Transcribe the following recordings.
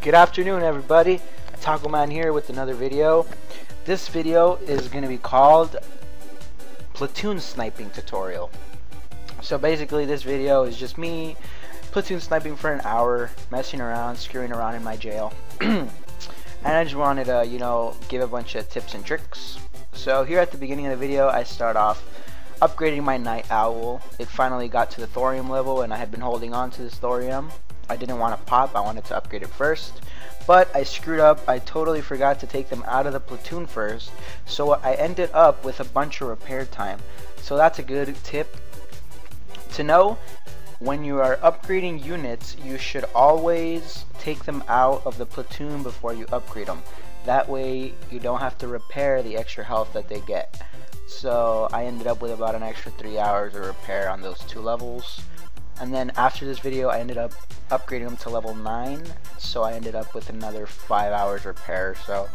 Good afternoon, everybody. Taco Man here with another video. This video is going to be called Platoon Sniping Tutorial. So basically this video is just me platoon sniping for an hour, messing around, screwing around in my jail. And I just wanted to, give a bunch of tips and tricks. So here at the beginning of the video, I start off upgrading my night owl. It finally got to the thorium level, and I had been holding on to this thorium. I didn't want to pop, I wanted to upgrade it first, but I screwed up. I totally forgot to take them out of the platoon first, so I ended up with a bunch of repair time. So that's a good tip to know. When you are upgrading units, you should always take them out of the platoon before you upgrade them. That way you don't have to repair the extra health that they get. So I ended up with about an extra 3 hours of repair on those two levels. And then after this video, I ended up upgrading them to level 9, so I ended up with another 5 hours repair. So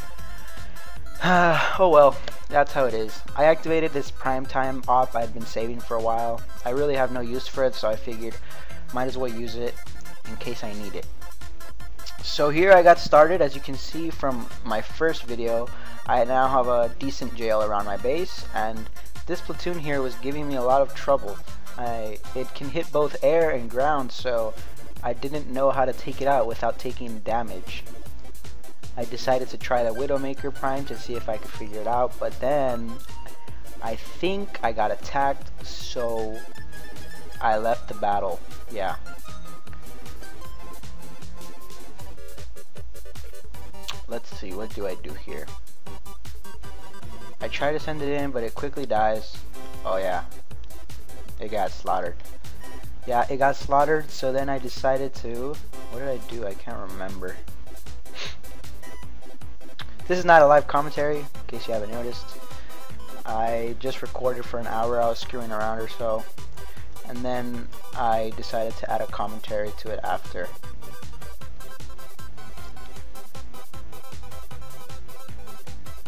oh well, that's how it is. I activated this prime time op I'd been saving for a while. I really have no use for it, so I figured might as well use it in case I need it. So here I got started. As you can see from my first video, I now have a decent jail around my base, and this platoon here was giving me a lot of trouble. It can hit both air and ground, so I didn't know how to take it out without taking damage. I decided to try the Widowmaker Prime to see if I could figure it out, but then I think I got attacked, so I left the battle. Yeah. Let's see, what do I do here? I try to send it in, but it quickly dies. Oh yeah, it got slaughtered. Yeah, it got slaughtered, so then I decided to... What did I do? I can't remember. This is not a live commentary, in case you haven't noticed. I just recorded for an hour. I was screwing around or so, and then I decided to add a commentary to it after.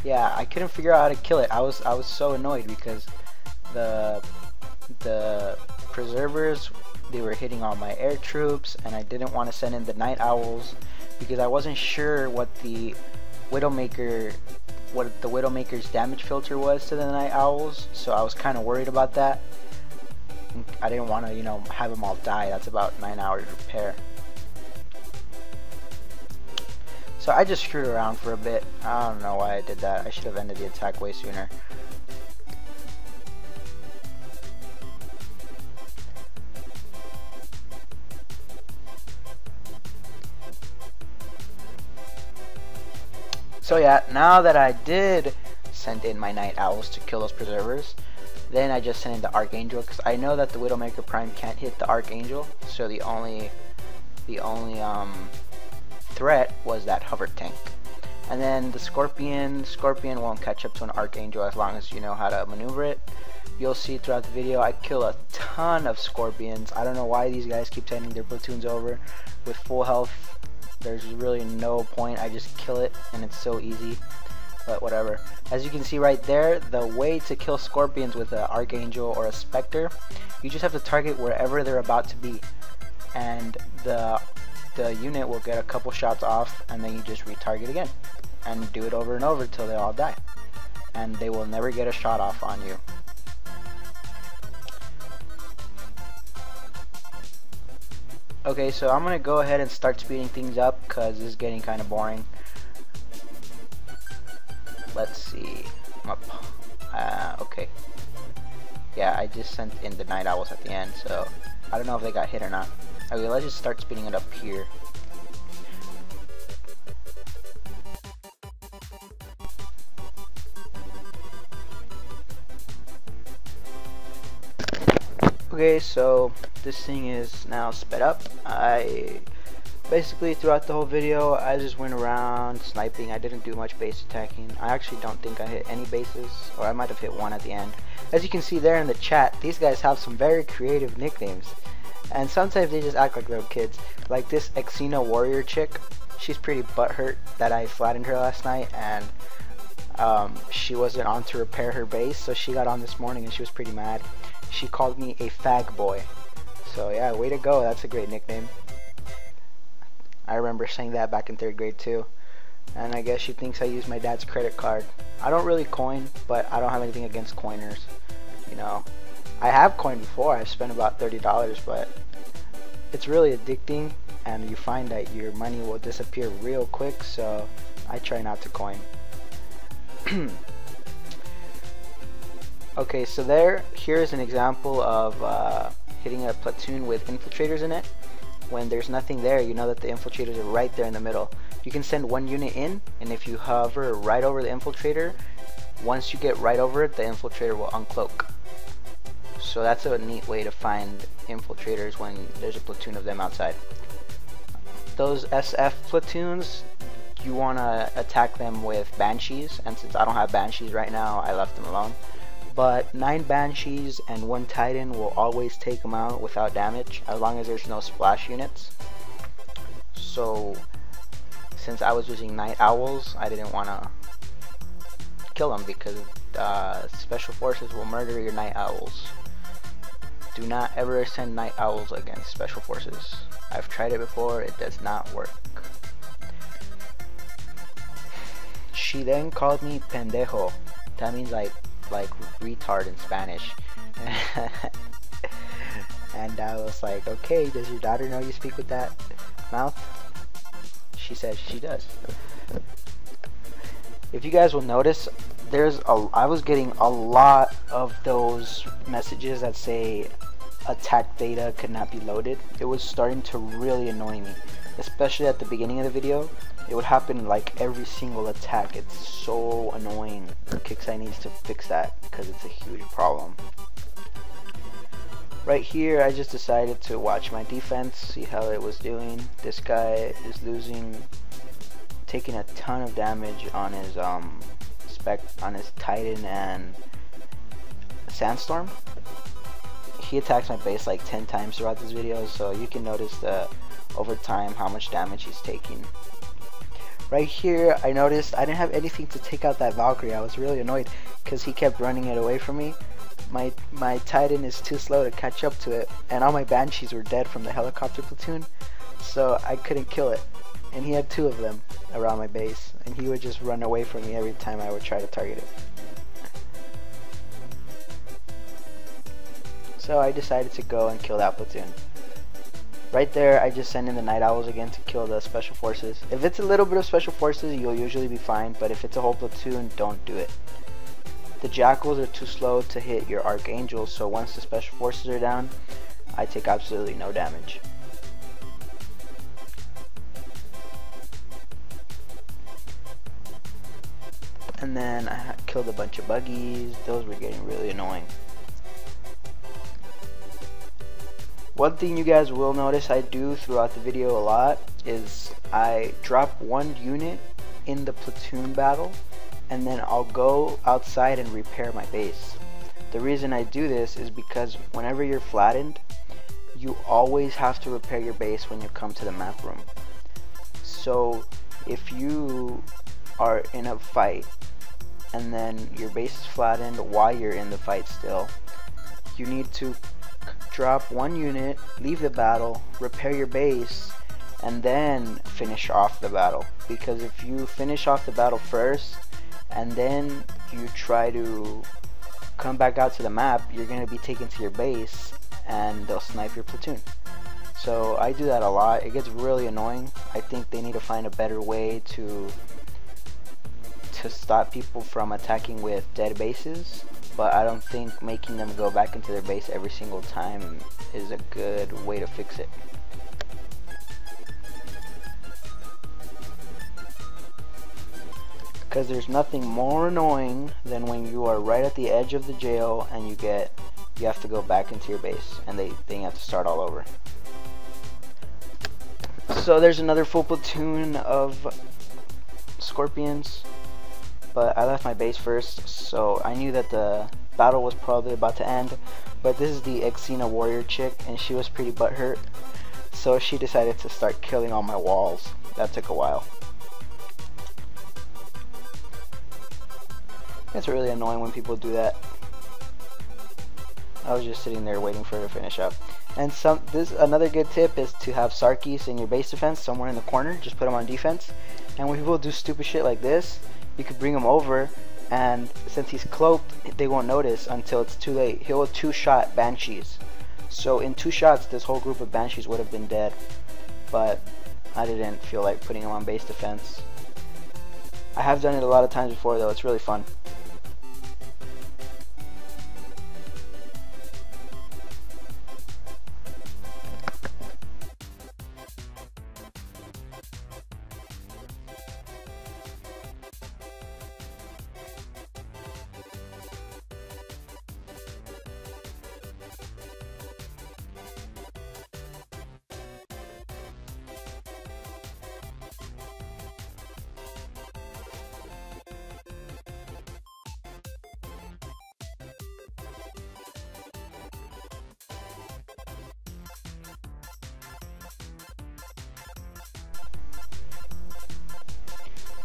Yeah, I couldn't figure out how to kill it. I was so annoyed because the preservers, they were hitting all my air troops, and I didn't want to send in the night owls because I wasn't sure what the Widowmaker's damage filter was to the night owls, so I was kind of worried about that. I didn't want to, have them all die. That's about 9 hours repair. So I just screwed around for a bit. I don't know why I did that. I should have ended the attack way sooner. So yeah, now that I did send in my night owls to kill those preservers, then I just sent in the Archangel, because I know that the Widowmaker Prime can't hit the Archangel, so the only threat was that hover tank. And then the Scorpion won't catch up to an Archangel as long as you know how to maneuver it. You'll see throughout the video I kill a ton of Scorpions. I don't know why these guys keep sending their platoons over with full health. There's really no point. I just kill it and it's so easy, but whatever. As you can see right there, the way to kill Scorpions with an Archangel or a Spectre, you just have to target wherever they're about to be, and the unit will get a couple shots off, and then you just retarget again and do it over and over till they all die, and they will never get a shot off on you. Okay, so I'm gonna go ahead and start speeding things up because this is getting kind of boring. Let's see. I'm up. Okay. Yeah, I just sent in the night owls at the end, so I don't know if they got hit or not. Okay, let's just start speeding it up here. Okay, so this thing is now sped up. I basically throughout the whole video I just went around sniping. I didn't do much base attacking. I actually don't think I hit any bases, or I might have hit one at the end. As you can see there in the chat, these guys have some very creative nicknames, and sometimes they just act like little kids. Like this Xena warrior chick, she's pretty butthurt that I flattened her last night, and she wasn't on to repair her base, so she got on this morning and she was pretty mad. She called me a fag boy. So yeah, way to go. That's a great nickname. I remember saying that back in 3rd grade too. And I guess she thinks I use my dad's credit card. I don't really coin, but I don't have anything against coiners. You know, I have coined before. I've spent about $30, but it's really addicting, and you find that your money will disappear real quick, so I try not to coin. Okay, so here's an example of hitting a platoon with infiltrators in it. When there's nothing there, you know that the infiltrators are right there in the middle. You can send one unit in, and if you hover right over the infiltrator, once you get right over it, the infiltrator will uncloak. So that's a neat way to find infiltrators when there's a platoon of them outside. Those SF platoons, you want to attack them with banshees, and since I don't have banshees right now, I left them alone. But 9 banshees and 1 titan will always take them out without damage, as long as there's no splash units. So since I was using night owls, I didn't want to kill them because special forces will murder your night owls. Do not ever send night owls against special forces. I've tried it before, it does not work. She then called me pendejo. That means like retard in Spanish. And I was like, okay, does your daughter know you speak with that mouth? She said she does. If you guys will notice, I was getting a lot of those messages that say attack data could not be loaded. It was starting to really annoy me, especially at the beginning of the video. It would happen like every single attack. It's so annoying. Kixeye needs to fix that because it's a huge problem. Right here, I just decided to watch my defense, see how it was doing. This guy is taking a ton of damage on his Titan and Sandstorm. He attacks my base like 10 times throughout this video, so you can notice over time how much damage he's taking. Right here, I noticed I didn't have anything to take out that Valkyrie. I was really annoyed because he kept running it away from me. My Titan is too slow to catch up to it, and all my Banshees were dead from the helicopter platoon, so I couldn't kill it. And he had 2 of them around my base, and he would just run away from me every time I would try to target it. So I decided to go and kill that platoon. Right there, I just send in the Night Owls again to kill the Special Forces. If it's a little bit of Special Forces, you'll usually be fine, but if it's a whole platoon, don't do it. The Jackals are too slow to hit your Archangels, so once the Special Forces are down, I take absolutely no damage. And then I killed a bunch of buggies. Those were getting really annoying. One thing you guys will notice I do throughout the video a lot is I drop 1 unit in the platoon battle, and then I'll go outside and repair my base. The reason I do this is because whenever you're flattened, you always have to repair your base when you come to the map room. So if you are in a fight and then your base is flattened while you're in the fight still, you need to drop 1 unit, leave the battle, repair your base, and then finish off the battle. Because if you finish off the battle first and then you try to come back out to the map, you're going to be taken to your base and they'll snipe your platoon. So I do that a lot. It gets really annoying. I think they need to find a better way to stop people from attacking with dead bases, but I don't think making them go back into their base every single time is a good way to fix it. Because there's nothing more annoying than when you are right at the edge of the jail and you have to go back into your base and then you have to start all over. So there's another full platoon of Scorpions, but I left my base first, so I knew that the battle was probably about to end. But this is the Xena warrior chick, and she was pretty butthurt, so she decided to start killing all my walls. That took a while. It's really annoying when people do that. I was just sitting there waiting for her to finish up. And this another good tip is to have Sarkis in your base defense somewhere in the corner. Just put them on defense. And when people do stupid shit like this, you could bring him over, and since he's cloaked, they won't notice until it's too late. He'll two-shot Banshees. So in 2 shots, this whole group of Banshees would have been dead. But I didn't feel like putting him on base defense. I have done it a lot of times before though. It's really fun.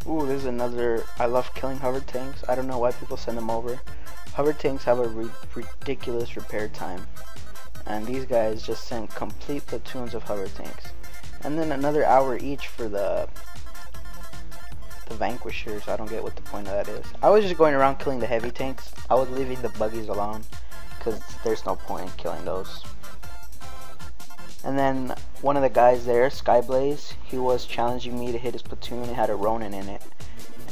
Ooh, this is another. I love killing hover tanks. I don't know why people send them over. Hover tanks have a ridiculous repair time, and these guys just send complete platoons of hover tanks, and then another hour each for the vanquishers. I don't get what the point of that is. I was just going around killing the heavy tanks. I was leaving the buggies alone because there's no point in killing those. And then one of the guys there, Skyblaze, he was challenging me to hit his platoon. It had a Ronin in it.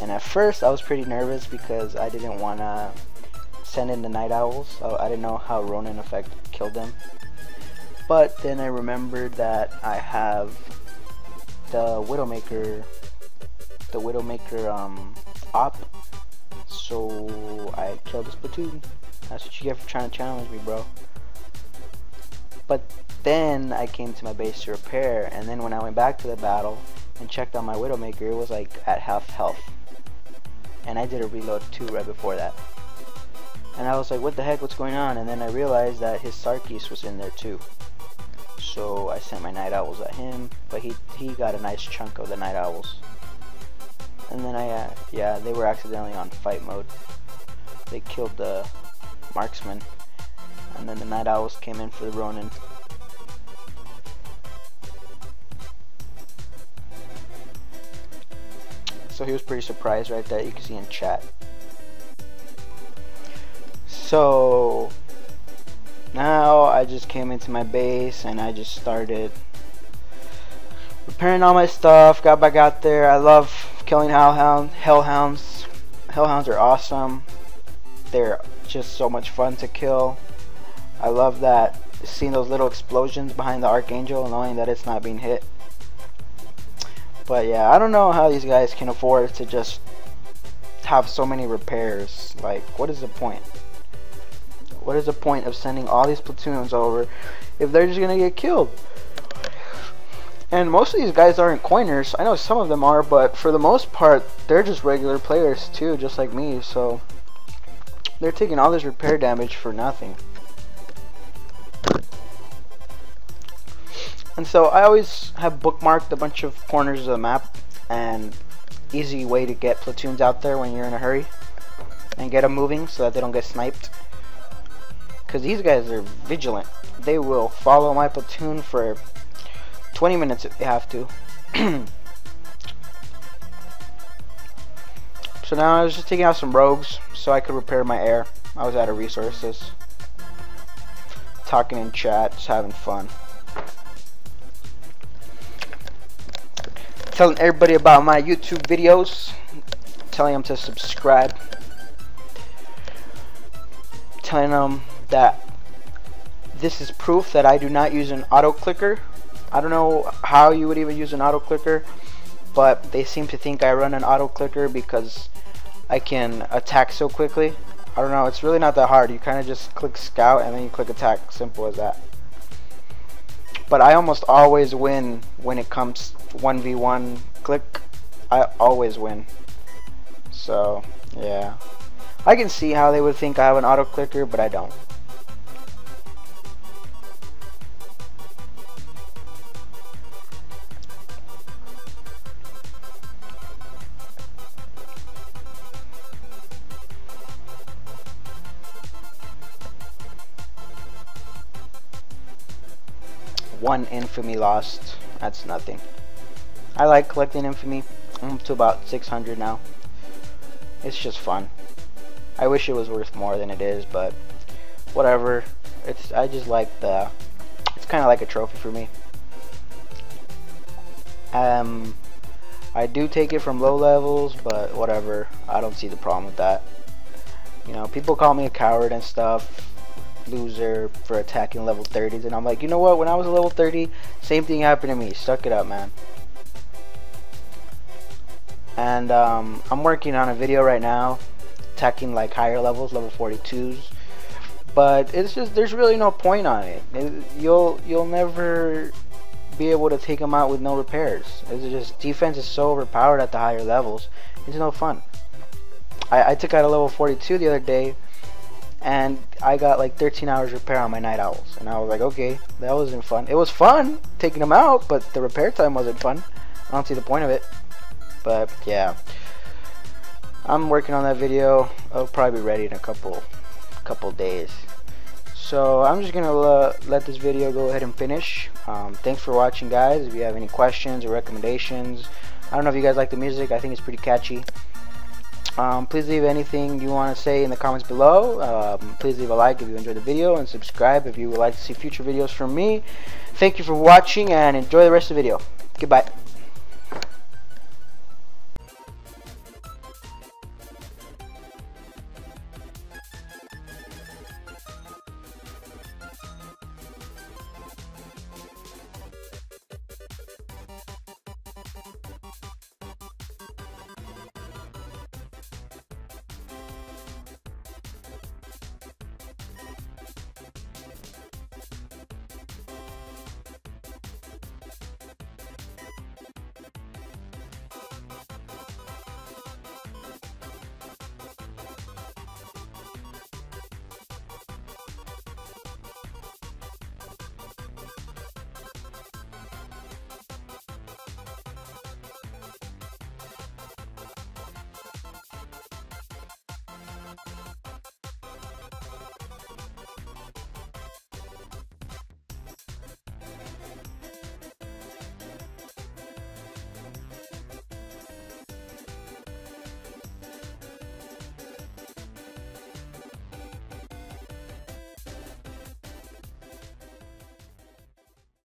And at first I was pretty nervous because I didn't want to send in the Night Owls. So I didn't know how Ronin effect killed them. But then I remembered that I have the Widowmaker op. So I killed his platoon. That's what you get for trying to challenge me, bro. But then I came to my base to repair, and then when I went back to the battle and checked on my Widowmaker, it was like at half health. And I did a reload too right before that. And I was like, what the heck, what's going on? And then I realized that his Sarkis was in there too. So I sent my Night Owls at him, but he got a nice chunk of the Night Owls. And then yeah, they were accidentally on fight mode. They killed the marksman. And then the Night Owls came in for the Ronin. So he was pretty surprised right there. You can see in chat. So now I just came into my base and I just started repairing all my stuff. Got back out there. I love killing hellhounds. Hellhounds are awesome. They're just so much fun to kill. I love that, seeing those little explosions behind the Archangel, knowing that it's not being hit. But yeah, I don't know how these guys can afford to just have so many repairs. Like, what is the point? What is the point of sending all these platoons over if they're just gonna get killed? And most of these guys aren't coiners. I know some of them are, but for the most part, they're just regular players too, just like me. So they're taking all this repair damage for nothing. And so I always have bookmarked a bunch of corners of the map, and easy way to get platoons out there when you're in a hurry and get them moving so that they don't get sniped. Because these guys are vigilant. They will follow my platoon for 20 minutes if they have to. So now I was just taking out some rogues so I could repair my air. I was out of resources. Talking in chat, just having fun. Telling everybody about my YouTube videos. Telling them to subscribe. Telling them that this is proof that I do not use an auto clicker. I don't know how you would even use an auto clicker, but they seem to think I run an auto clicker because I can attack so quickly. I don't know, it's really not that hard. You kind of just click scout and then you click attack. Simple as that. But I almost always win when it comes 1v1 click. I always win. So yeah, I can see how they would think I have an auto clicker, but I don't. 1 infamy lost. That's nothing. I like collecting infamy. I'm up to about 600 now. It's just fun. I wish it was worth more than it is, but whatever. I just like it's kind of like a trophy for me. I do take it from low levels, but whatever. I don't see the problem with that. You know, people call me a coward and stuff, loser for attacking level 30s, and I'm like, you know what? When I was a level 30, same thing happened to me. Suck it up, man. And I'm working on a video right now, attacking like higher levels, level 42s. But it's just, there's really no point on it. You'll never be able to take them out with no repairs. It's just, defense is so overpowered at the higher levels. It's no fun. I took out a level 42 the other day, and I got like 13 hours repair on my night owls, and I was like, okay, that wasn't fun. It was fun taking them out, but the repair time wasn't fun. I don't see the point of it. But yeah, I'm working on that video. It'll probably be ready in a couple days. So I'm just gonna let this video go ahead and finish. Thanks for watching, guys. If you have any questions or recommendations, I don't know if you guys like the music. I think it's pretty catchy. Please leave anything you want to say in the comments below. Please leave a like if you enjoyed the video, and subscribe if you would like to see future videos from me. Thank you for watching, and enjoy the rest of the video. Goodbye.